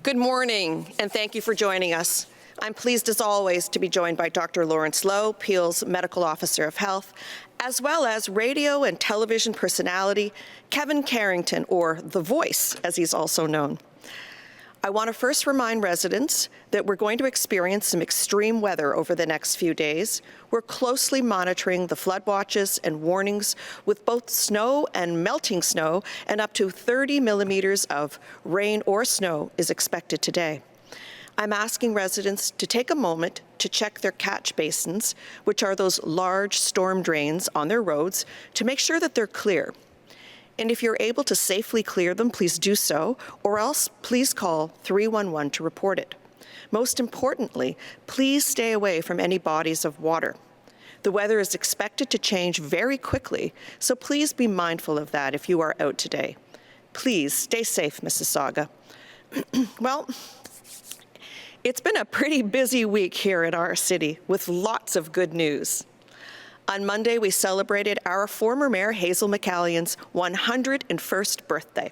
Good morning, and thank you for joining us. I'm pleased, as always, to be joined by Dr. Lawrence Lowe, Peel's Medical Officer of Health, as well as radio and television personality Kevin Carrington, or The Voice, as he's also known. I want to first remind residents that we're going to experience some extreme weather over the next few days. We're closely monitoring the flood watches and warnings with both snow and melting snow, and up to 30 millimeters of rain or snow is expected today. I'm asking residents to take a moment to check their catch basins, which are those large storm drains on their roads, to make sure that they're clear. And if you're able to safely clear them, please do so, or else please call 311 to report it. Most importantly, please stay away from any bodies of water. The weather is expected to change very quickly, so please be mindful of that if you are out today. Please stay safe, Mississauga. Well, it's been a pretty busy week here in our city with lots of good news. On Monday, we celebrated our former Mayor Hazel McCallion's 101st birthday.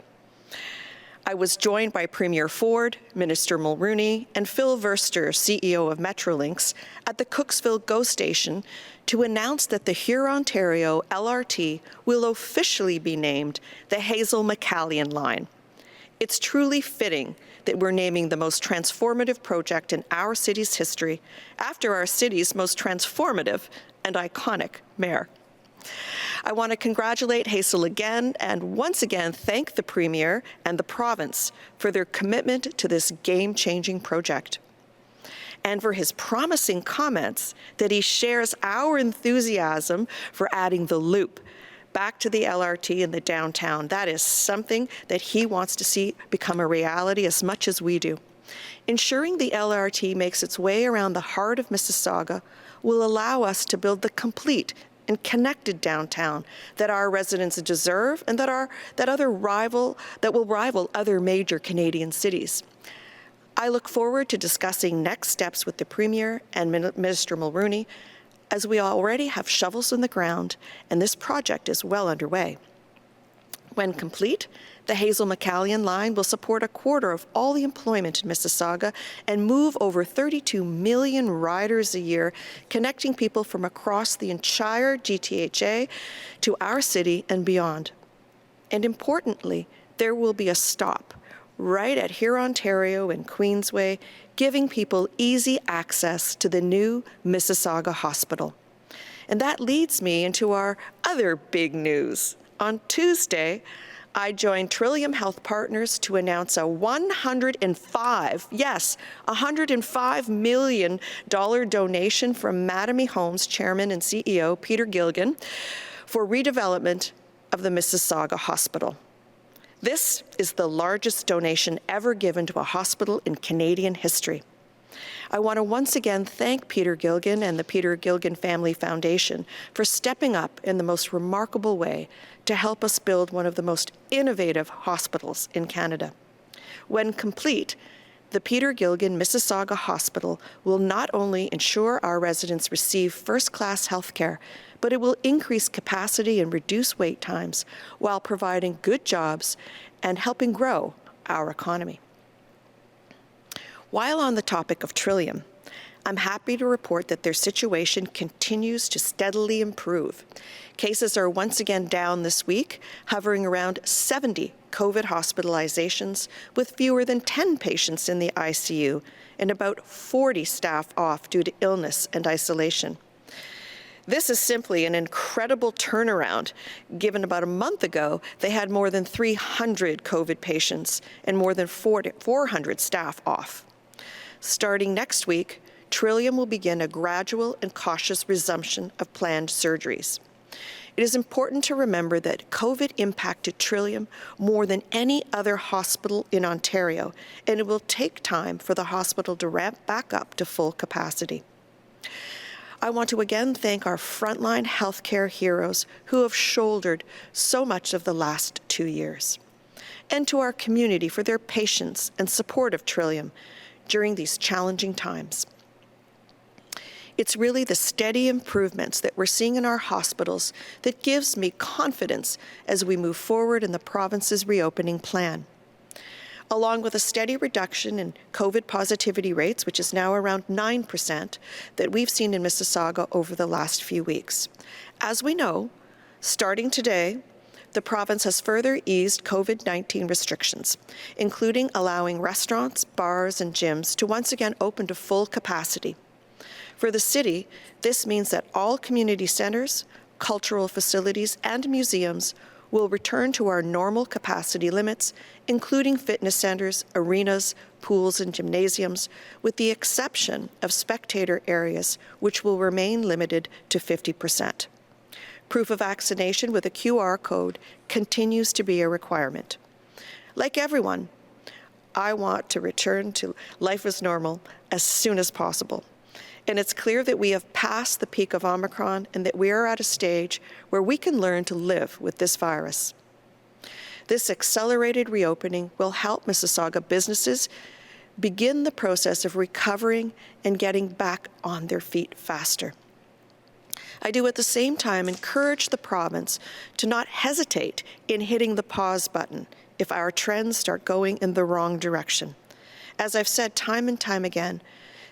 I was joined by Premier Ford, Minister Mulrooney, and Phil Verster, CEO of Metrolinx, at the Cooksville GO station to announce that the Hurontario LRT will officially be named the Hazel McCallion Line. It's truly fitting that we're naming the most transformative project in our city's history after our city's most transformative and iconic mayor. I want to congratulate Hazel again and once again thank the Premier and the province for their commitment to this game-changing project, and for his promising comments that he shares our enthusiasm for adding the loop back to the LRT in the downtown. That is something that he wants to see become a reality as much as we do. Ensuring the LRT makes its way around the heart of Mississauga will allow us to build the complete and connected downtown that our residents deserve and that will rival other major Canadian cities. I look forward to discussing next steps with the Premier and Minister Mulrooney, as we already have shovels in the ground and this project is well underway. When complete, the Hazel McCallion Line will support a quarter of all the employment in Mississauga and move over 32 million riders a year, connecting people from across the entire GTHA to our city and beyond. And importantly, there will be a stop right at Hurontario and Queensway, giving people easy access to the new Mississauga Hospital. And that leads me into our other big news. On Tuesday, I joined Trillium Health Partners to announce a $105 million donation from Mattamy Homes Chairman and CEO Peter Gilgan for redevelopment of the Mississauga Hospital. This is the largest donation ever given to a hospital in Canadian history. I want to once again thank Peter Gilgan and the Peter Gilgan Family Foundation for stepping up in the most remarkable way to help us build one of the most innovative hospitals in Canada. When complete, the Peter Gilgan Mississauga Hospital will not only ensure our residents receive first-class health care, but it will increase capacity and reduce wait times while providing good jobs and helping grow our economy. While on the topic of Trillium, I'm happy to report that their situation continues to steadily improve. Cases are once again down this week, hovering around 70 COVID hospitalizations, with fewer than 10 patients in the ICU and about 40 staff off due to illness and isolation. This is simply an incredible turnaround, given about a month ago they had more than 300 COVID patients and more than 400 staff off. Starting next week, Trillium will begin a gradual and cautious resumption of planned surgeries. It is important to remember that COVID impacted Trillium more than any other hospital in Ontario, and it will take time for the hospital to ramp back up to full capacity. I want to again thank our frontline healthcare heroes who have shouldered so much of the last 2 years, and to our community for their patience and support of Trillium during these challenging times. It's really the steady improvements that we're seeing in our hospitals that gives me confidence as we move forward in the province's reopening plan. Along with a steady reduction in COVID positivity rates, which is now around 9%, that we've seen in Mississauga over the last few weeks. As we know, starting today, the province has further eased COVID-19 restrictions, including allowing restaurants, bars, and gyms to once again open to full capacity. For the city, this means that all community centres, cultural facilities, and museums will return to our normal capacity limits, including fitness centres, arenas, pools, and gymnasiums, with the exception of spectator areas, which will remain limited to 50%. Proof of vaccination with a QR code continues to be a requirement. Like everyone, I want to return to life as normal as soon as possible. And it's clear that we have passed the peak of Omicron and that we are at a stage where we can learn to live with this virus. This accelerated reopening will help Mississauga businesses begin the process of recovering and getting back on their feet faster. I do at the same time encourage the province to not hesitate in hitting the pause button if our trends start going in the wrong direction. As I've said time and time again,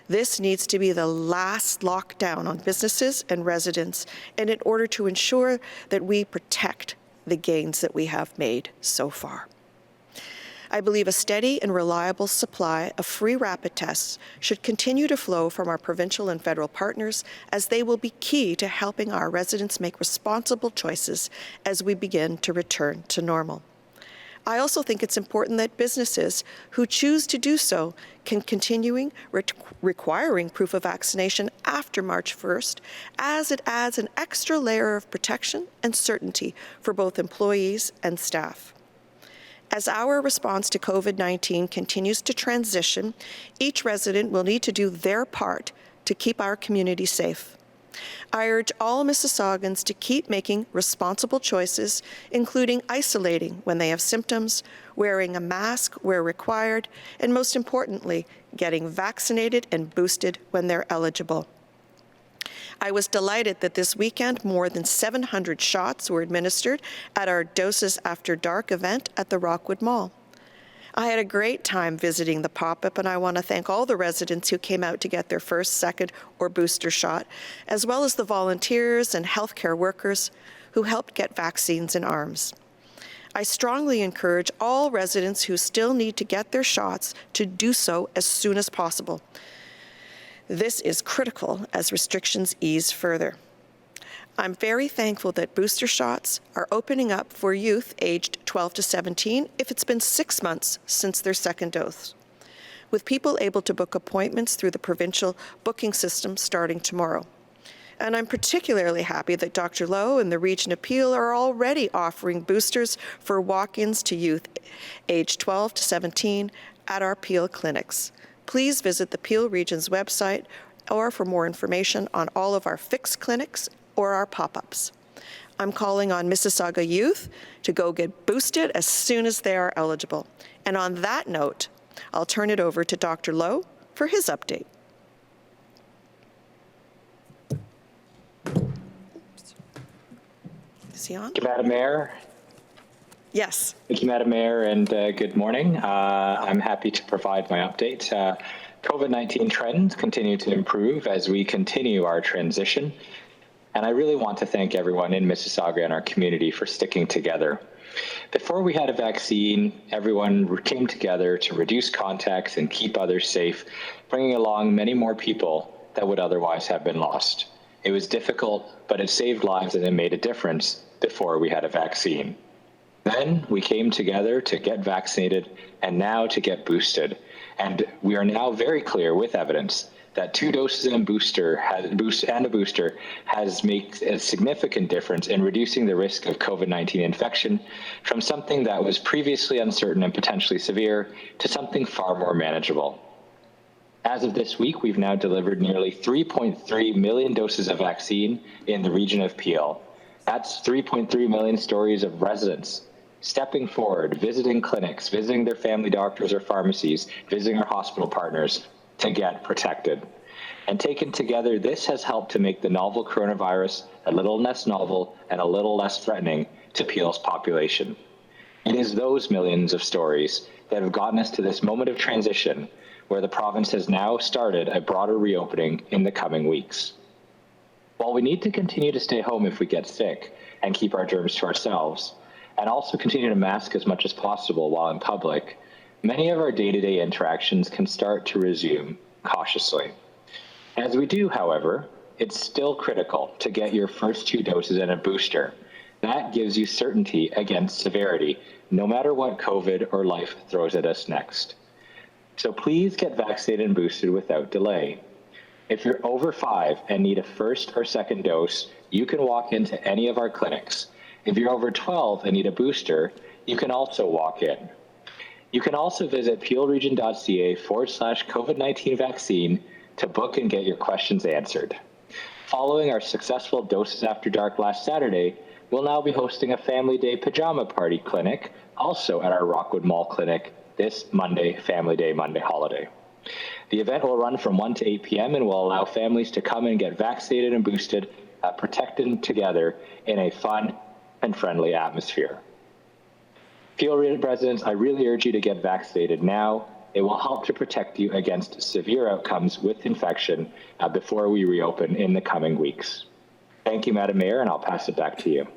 this needs to be the last lockdown on businesses and residents, and in order to ensure that we protect the gains that we have made so far. I believe a steady and reliable supply of free rapid tests should continue to flow from our provincial and federal partners, as they will be key to helping our residents make responsible choices as we begin to return to normal. I also think it's important that businesses who choose to do so can continue requiring proof of vaccination after March 1st, as it adds an extra layer of protection and certainty for both employees and staff. As our response to COVID-19 continues to transition, each resident will need to do their part to keep our community safe. I urge all Mississaugans to keep making responsible choices, including isolating when they have symptoms, wearing a mask where required, and most importantly, getting vaccinated and boosted when they're eligible. I was delighted that this weekend more than 700 shots were administered at our Doses After Dark event at the Rockwood Mall. I had a great time visiting the pop-up, and I want to thank all the residents who came out to get their first, second, or booster shot, as well as the volunteers and healthcare workers who helped get vaccines in arms. I strongly encourage all residents who still need to get their shots to do so as soon as possible. This is critical as restrictions ease further. I'm very thankful that booster shots are opening up for youth aged 12 to 17 if it's been 6 months since their second dose, with people able to book appointments through the provincial booking system starting tomorrow. And I'm particularly happy that Dr. Lowe and the Region of Peel are already offering boosters for walk-ins to youth aged 12 to 17 at our Peel clinics. Please visit the Peel Region's website or for more information on all of our fixed clinics or our pop-ups. I'm calling on Mississauga youth to go get boosted as soon as they are eligible. And on that note, I'll turn it over to Dr. Lowe for his update. Is he on? Thank you, Madam Mayor. Yes. Thank you, Madam Mayor, and good morning. I'm happy to provide my update. COVID-19 trends continue to improve as we continue our transition. And I really want to thank everyone in Mississauga and our community for sticking together. Before we had a vaccine, everyone came together to reduce contacts and keep others safe, bringing along many more people that would otherwise have been lost. It was difficult, but it saved lives and it made a difference before we had a vaccine. Then we came together to get vaccinated and now to get boosted. And we are now very clear with evidence that 2 doses and a booster has made a significant difference in reducing the risk of COVID-19 infection from something that was previously uncertain and potentially severe to something far more manageable. As of this week, we've now delivered nearly 3.3 million doses of vaccine in the region of Peel. That's 3.3 million stories of residents stepping forward, visiting clinics, visiting their family doctors or pharmacies, visiting our hospital partners to get protected. And taken together, this has helped to make the novel coronavirus a little less novel and a little less threatening to Peel's population. It is those millions of stories that have gotten us to this moment of transition where the province has now started a broader reopening in the coming weeks. While we need to continue to stay home if we get sick and keep our germs to ourselves, and also continue to mask as much as possible while in public, many of our day-to-day interactions can start to resume cautiously. As we do, however, it's still critical to get your first 2 doses and a booster. That gives you certainty against severity, no matter what COVID or life throws at us next. So please get vaccinated and boosted without delay. If you're over 5 and need a first or second dose, you can walk into any of our clinics. If you're over 12 and need a booster, you can also walk in. You can also visit peelregion.ca/COVID-19 vaccine to book and get your questions answered. Following our successful Doses After Dark last Saturday, we'll now be hosting a Family Day Pajama Party clinic, also at our Rockwood Mall clinic this Monday, Family Day Monday holiday. The event will run from 1 to 8 p.m. and will allow families to come and get vaccinated and boosted, protected together in a fun and friendly atmosphere. Peel residents, I really urge you to get vaccinated now. It will help to protect you against severe outcomes with infection before we reopen in the coming weeks. Thank you, Madam Mayor, and I'll pass it back to you.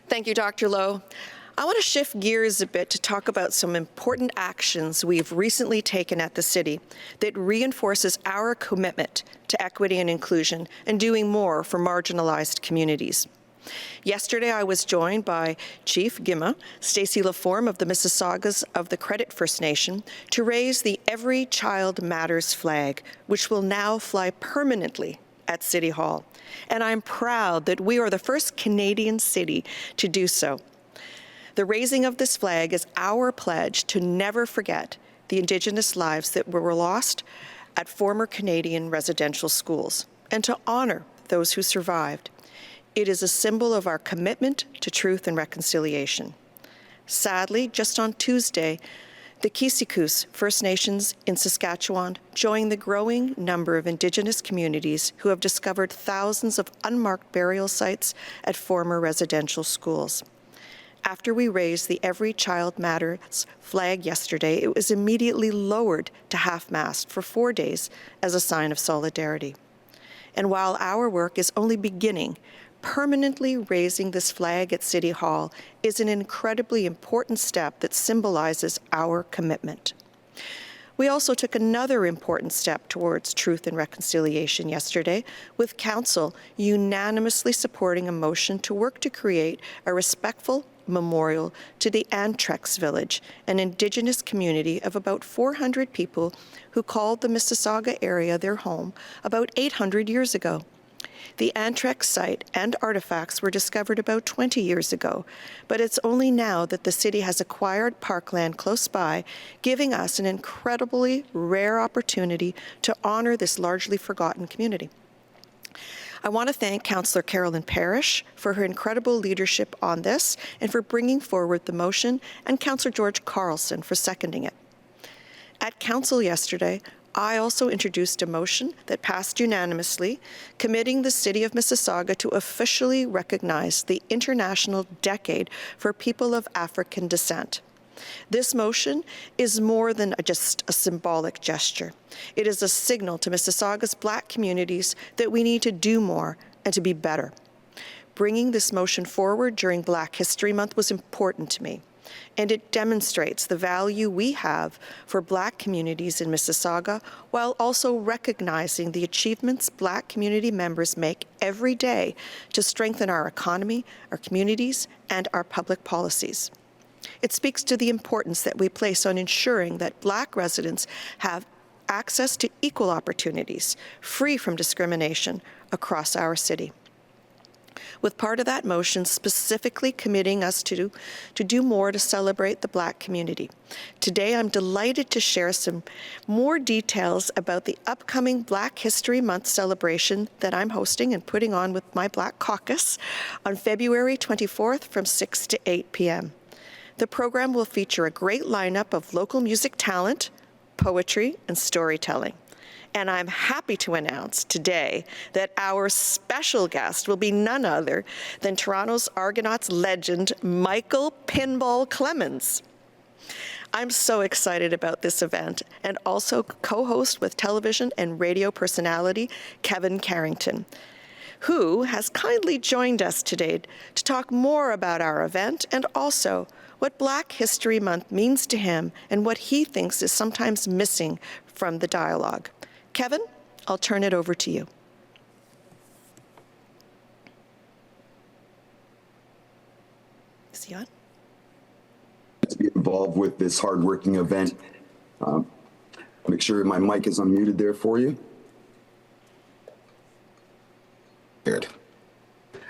Thank you, Dr. Lowe. I want to shift gears a bit to talk about some important actions we've recently taken at the city that reinforces our commitment to equity and inclusion and doing more for marginalized communities. Yesterday, I was joined by Chief Gimma, Stacey Laforme of the Mississaugas of the Credit First Nation, to raise the Every Child Matters flag, which will now fly permanently at City Hall. And I'm proud that we are the first Canadian city to do so. The raising of this flag is our pledge to never forget the Indigenous lives that were lost at former Canadian residential schools and to honor those who survived. It is a symbol of our commitment to truth and reconciliation. Sadly, just on Tuesday, the Kisikus First Nations in Saskatchewan joined the growing number of Indigenous communities who have discovered thousands of unmarked burial sites at former residential schools. After we raised the Every Child Matters flag yesterday, it was immediately lowered to half-mast for 4 days as a sign of solidarity. And while our work is only beginning, permanently raising this flag at City Hall is an incredibly important step that symbolizes our commitment. We also took another important step towards truth and reconciliation yesterday, with Council unanimously supporting a motion to work to create a respectful memorial to the Antrex Village, an Indigenous community of about 400 people who called the Mississauga area their home about 800 years ago. The Antrex site and artifacts were discovered about 20 years ago, but it's only now that the city has acquired parkland close by, giving us an incredibly rare opportunity to honor this largely forgotten community. I want to thank Councillor Carolyn Parrish for her incredible leadership on this and for bringing forward the motion, and Councillor George Carlson for seconding it. At Council yesterday, I also introduced a motion that passed unanimously, committing the City of Mississauga to officially recognize the International Decade for People of African Descent. This motion is more than just a symbolic gesture. It is a signal to Mississauga's Black communities that we need to do more and to be better. Bringing this motion forward during Black History Month was important to me, and it demonstrates the value we have for Black communities in Mississauga, while also recognizing the achievements Black community members make every day to strengthen our economy, our communities, and our public policies. It speaks to the importance that we place on ensuring that Black residents have access to equal opportunities, free from discrimination, across our city. With part of that motion specifically committing us to do more to celebrate the Black community. Today, I'm delighted to share some more details about the upcoming Black History Month celebration that I'm hosting and putting on with my Black Caucus on February 24th from 6 to 8 p.m. The program will feature a great lineup of local music talent, poetry, and storytelling. And I'm happy to announce today that our special guest will be none other than Toronto's Argonauts legend, Michael Pinball Clemens. I'm so excited about this event, and also co-host with television and radio personality Kevin Carrington, who has kindly joined us today to talk more about our event and also what Black History Month means to him and what he thinks is sometimes missing from the dialogue. Kevin, I'll turn it over to you. Is he on? To be involved with this hardworking event. Make sure my mic is unmuted there for you. Good.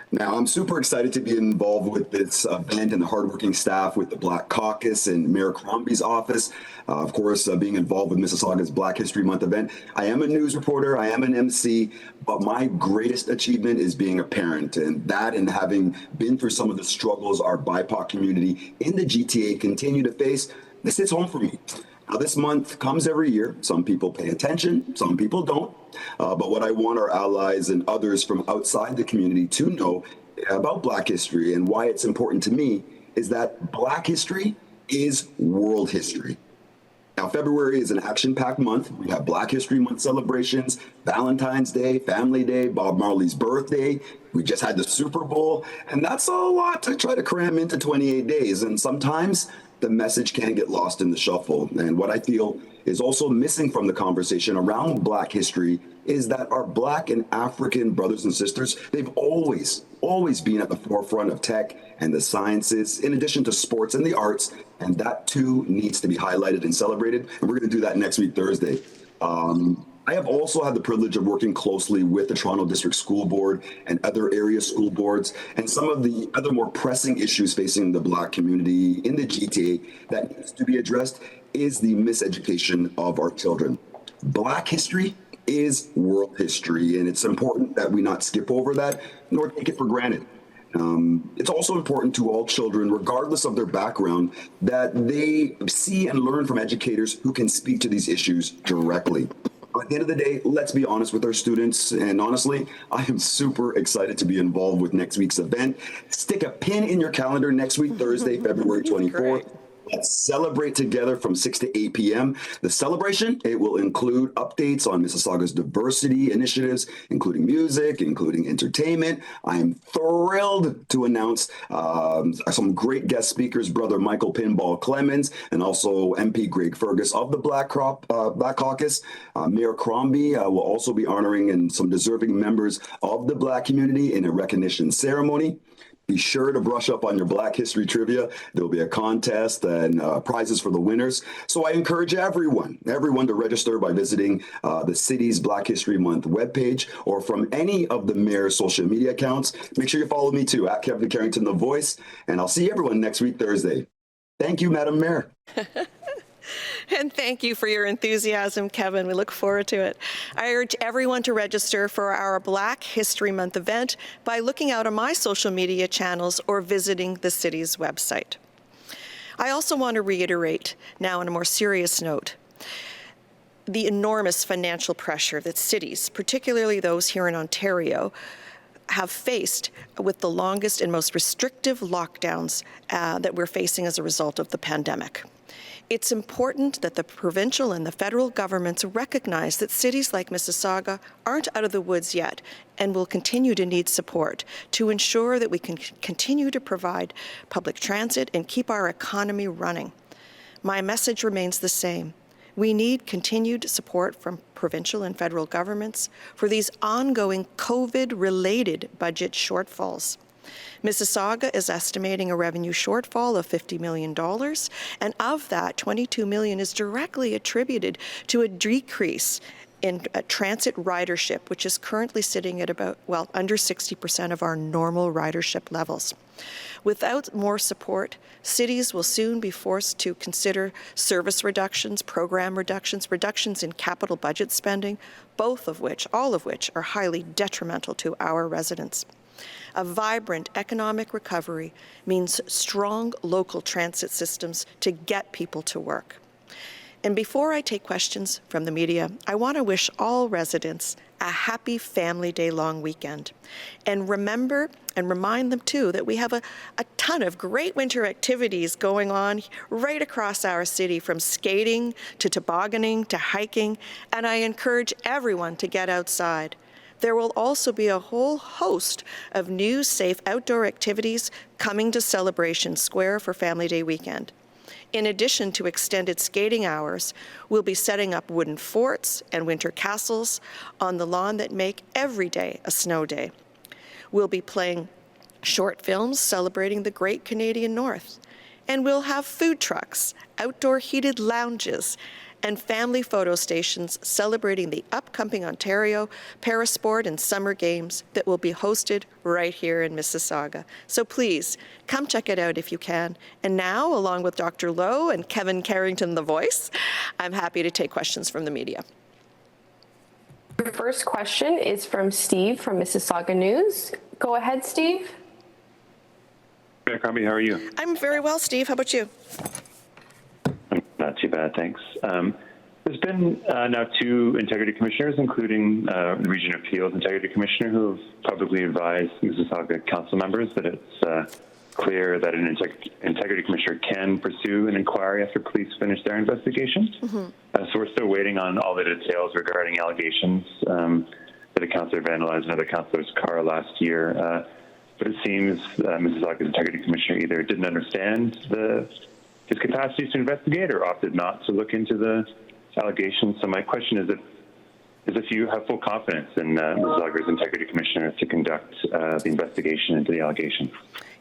Now, I'm super excited to be involved with this event and the hardworking staff with the Black Caucus and Mayor Crombie's office. Of course, being involved with Mississauga's Black History Month event. I am a news reporter, I am an MC, but my greatest achievement is being a parent, and having been through some of the struggles our BIPOC community in the GTA continue to face, this hits home for me. Now, this month comes every year. Some people pay attention, some people don't. But what I want our allies and others from outside the community to know about Black history and why it's important to me is that Black history is world history. Now, February is an action-packed month. We have Black History Month celebrations, Valentine's Day, Family Day, Bob Marley's birthday. We just had the Super Bowl, and that's a lot to try to cram into 28 days. And sometimes the message can get lost in the shuffle. And what I feel is also missing from the conversation around Black history is that our Black and African brothers and sisters, they've always been at the forefront of tech and the sciences, in addition to sports and the arts, and that too needs to be highlighted and celebrated, and we're going to do that next week, Thursday. I have also had the privilege of working closely with the Toronto District School Board and other area school boards, and some of the other more pressing issues facing the Black community in the GTA that needs to be addressed is the miseducation of our children. Black history is world history, and it's important that we not skip over that nor take it for granted. It's also important to all children, regardless of their background, that they see and learn from educators who can speak to these issues directly. At the end of the day, let's be honest with our students. And honestly, I am super excited to be involved with next week's event. Stick a pin in your calendar next week, Thursday, February 24th. Let's celebrate together from 6 to 8 p.m. The celebration, it will include updates on Mississauga's diversity initiatives, including music, including entertainment. I am thrilled to announce some great guest speakers, Brother Michael Pinball Clemens, and also MP Greg Fergus of the Black Caucus. Mayor Crombie will also be honoring and some deserving members of the Black community in a recognition ceremony. Be sure to brush up on your Black history trivia. There'll be a contest and prizes for the winners. So I encourage everyone to register by visiting the city's Black History Month webpage or from any of the mayor's social media accounts. Make sure you follow me too, at Kevin Carrington, The Voice. And I'll see everyone next week, Thursday. Thank you, Madam Mayor. And thank you for your enthusiasm, Kevin. We look forward to it. I urge everyone to register for our Black History Month event by looking out on my social media channels or visiting the city's website. I also want to reiterate, now on a more serious note, the enormous financial pressure that cities, particularly those here in Ontario, have faced with the longest and most restrictive lockdowns that we're facing as a result of the pandemic. It's important that the provincial and the federal governments recognize that cities like Mississauga aren't out of the woods yet and will continue to need support to ensure that we can continue to provide public transit and keep our economy running. My message remains the same. We need continued support from provincial and federal governments for these ongoing COVID-related budget shortfalls. Mississauga is estimating a revenue shortfall of $50 million, and of that, $22 million is directly attributed to a decrease in transit ridership, which is currently sitting at about, under 60% of our normal ridership levels. Without more support, cities will soon be forced to consider service reductions, program reductions, reductions in capital budget spending, all of which are highly detrimental to our residents. A vibrant economic recovery means strong local transit systems to get people to work. And before I take questions from the media, I want to wish all residents a happy Family Day long weekend. And remember and remind them, too, that we have a ton of great winter activities going on right across our city, from skating to tobogganing to hiking, and I encourage everyone to get outside. There will also be a whole host of new safe outdoor activities coming to Celebration Square for Family Day weekend. In addition to extended skating hours, we'll be setting up wooden forts and winter castles on the lawn that make every day a snow day. We'll be playing short films celebrating the Great Canadian North. And we'll have food trucks, outdoor heated lounges, and family photo stations celebrating the upcoming Ontario Parasport and Summer Games that will be hosted right here in Mississauga. So please, come check it out if you can. And now, along with Dr. Lowe and Kevin Carrington, the voice, I'm happy to take questions from the media. Your first question is from Steve from Mississauga News. Go ahead, Steve. Mayor Crombie, how are you? I'm very well, Steve. How about you? Not too bad, thanks. There's been now 2 integrity commissioners, including the Region Appeals Integrity Commissioner, who have publicly advised Mississauga council members that it's clear that an integrity commissioner can pursue an inquiry after police finish their investigation. So we're still waiting on all the details regarding allegations that a councillor vandalized another councillor's car last year. But it seems Mississauga's integrity commissioner either didn't understand his capacity to investigate or opted not to look into the allegations. So my question is if you have full confidence in Mississauga's integrity commissioner to conduct the investigation into the allegations.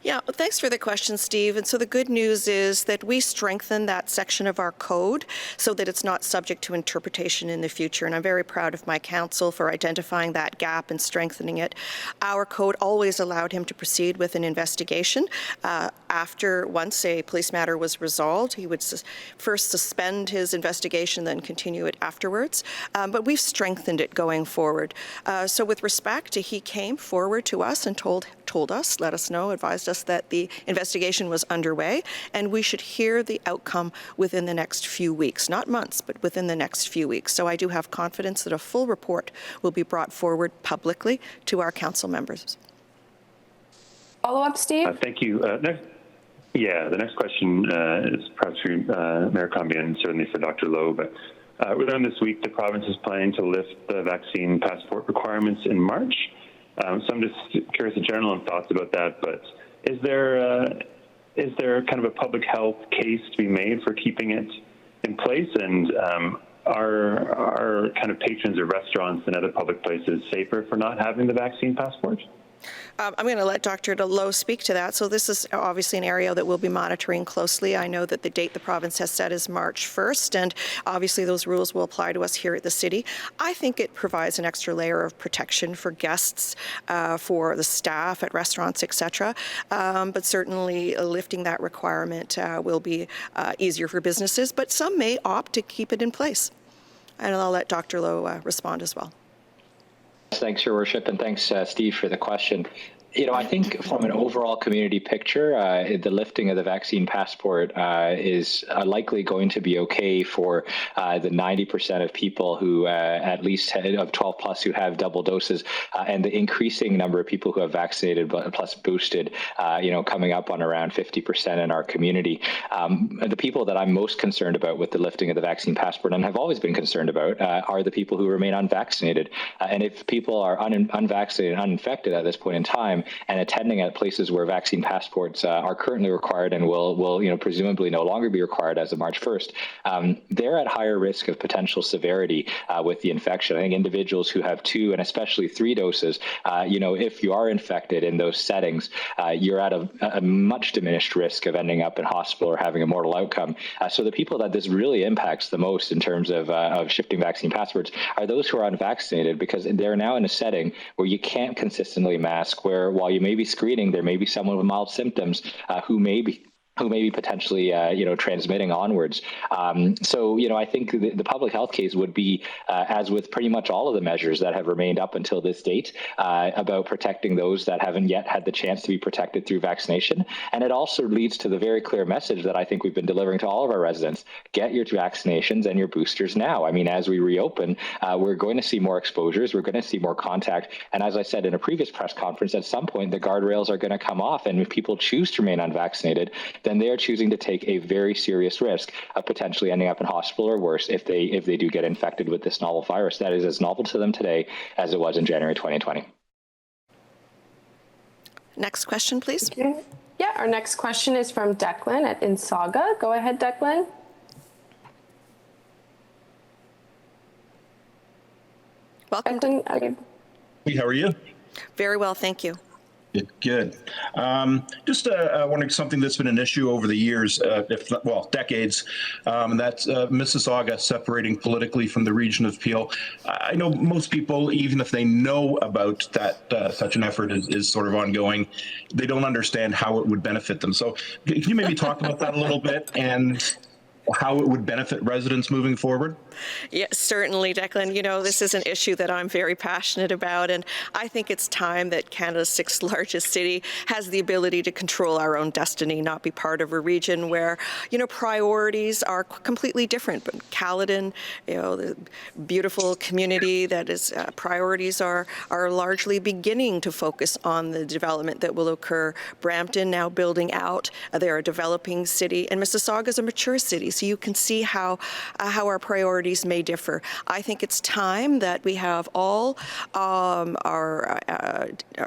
Yeah, well, thanks for the question, Steve. And so the good news is that we strengthened that section of our code so that it's not subject to interpretation in the future. And I'm very proud of my council for identifying that gap and strengthening it. Our code always allowed him to proceed with an investigation. Once a police matter was resolved, he would first suspend his investigation, then continue it afterwards. But we've strengthened it going forward. So with respect to, he came forward to us and told us, let us know, advised us that the investigation was underway, and we should hear the outcome within the next few weeks, not months, but within the next few weeks. So I do have confidence that a full report will be brought forward publicly to our council members. Follow-up, Steve? Thank you. The next question is perhaps for Mayor Crombie and certainly for Dr. Lowe, but earlier this week, the province is planning to lift the vaccine passport requirements in March. So I'm just curious in general on thoughts about that, but is there kind of a public health case to be made for keeping it in place? And are kind of patrons of restaurants and other public places safer for not having the vaccine passport? I'm going to let Dr. Lowe speak to that. So this is obviously an area that we'll be monitoring closely. I know that the date the province has set is March 1st, and obviously those rules will apply to us here at the city. I think it provides an extra layer of protection for guests, for the staff at restaurants, etc. But certainly lifting that requirement will be easier for businesses, but some may opt to keep it in place. And I'll let Dr. Lowe respond as well. Thanks, Your Worship, and thanks, Steve, for the question. I think from an overall community picture, the lifting of the vaccine passport is likely going to be okay for the 90% of people who at least of 12 plus who have double doses, and the increasing number of people who have vaccinated plus boosted, coming up on around 50% in our community. The people that I'm most concerned about with the lifting of the vaccine passport, and have always been concerned about, are the people who remain unvaccinated. And if people are unvaccinated and uninfected at this point in time, and attending at places where vaccine passports are currently required and will presumably no longer be required as of March 1st, they're at higher risk of potential severity with the infection. I think individuals who have 2 and especially 3 doses, if you are infected in those settings, you're at a much diminished risk of ending up in hospital or having a mortal outcome. So the people that this really impacts the most in terms of shifting vaccine passports are those who are unvaccinated, because they're now in a setting where you can't consistently mask, where while you may be screening, there may be someone with mild symptoms who may be who may be potentially, transmitting onwards. So, I think the public health case would be, as with pretty much all of the measures that have remained up until this date, about protecting those that haven't yet had the chance to be protected through vaccination. And it also leads to the very clear message that I think we've been delivering to all of our residents: get your vaccinations and your boosters now. I mean, as we reopen, we're going to see more exposures, we're going to see more contact. And as I said in a previous press conference, at some point, the guardrails are going to come off. And if people choose to remain unvaccinated, then they are choosing to take a very serious risk of potentially ending up in hospital or worse if they do get infected with this novel virus that is as novel to them today as it was in January 2020. Next question, please. Okay. Yeah, our next question is from Declan at Mississauga. Go ahead, Declan. Welcome. Declan, Hey, how are you? Very well, thank you. Good. Just wondering something that's been an issue over the years, decades, and that's Mississauga separating politically from the region of Peel. I know most people, even if they know about that, such an effort is sort of ongoing, they don't understand how it would benefit them. So can you maybe talk about that a little bit and how it would benefit residents moving forward? Yes, certainly, Declan. This is an issue that I'm very passionate about, and I think it's time that Canada's sixth largest city has the ability to control our own destiny, not be part of a region where, priorities are completely different. But Caledon, the beautiful community that is, priorities are largely beginning to focus on the development that will occur. Brampton now building out. They're a developing city, and Mississauga is a mature city. So you can see how our priorities may differ. I think it's time that we have all our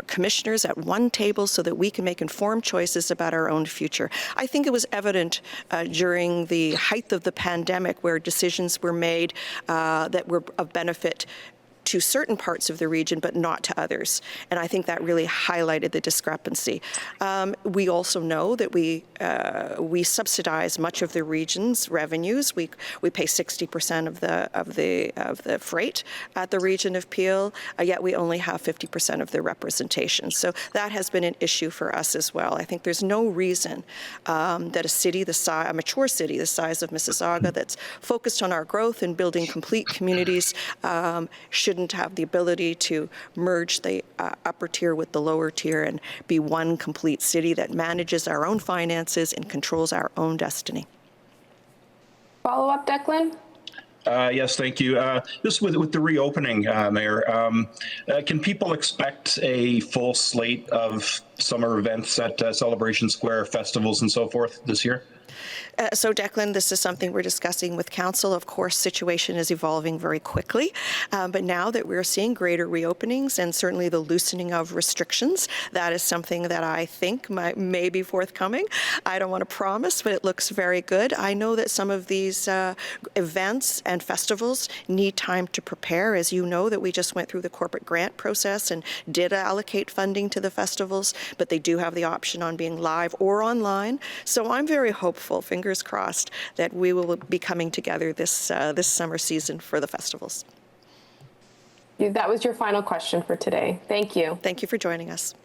commissioners at one table so that we can make informed choices about our own future. I think it was evident during the height of the pandemic where decisions were made that were of benefit to certain parts of the region, but not to others. And I think that really highlighted the discrepancy. We also know that we subsidize much of the region's revenues. We pay 60% of the freight at the region of Peel, yet we only have 50% of the representation. So that has been an issue for us as well. I think there's no reason that a mature city the size of Mississauga that's focused on our growth and building complete communities shouldn't have the ability to merge the upper tier with the lower tier and be one complete city that manages our own finances and controls our own destiny. Follow up, Declan? Yes, thank you. Just with the reopening, Mayor, can people expect a full slate of summer events at Celebration Square, festivals and so forth this year? So, Declan, this is something we're discussing with Council. Of course, situation is evolving very quickly, but now that we're seeing greater reopenings and certainly the loosening of restrictions, that is something that I think may be forthcoming. I don't want to promise, but it looks very good. I know that some of these events and festivals need time to prepare. As you know, that we just went through the corporate grant process and did allocate funding to the festivals, but they do have the option on being live or online. So I'm very hopeful, fingers crossed, that we will be coming together this summer season for the festivals. That was your final question for today. Thank you. Thank you for joining us.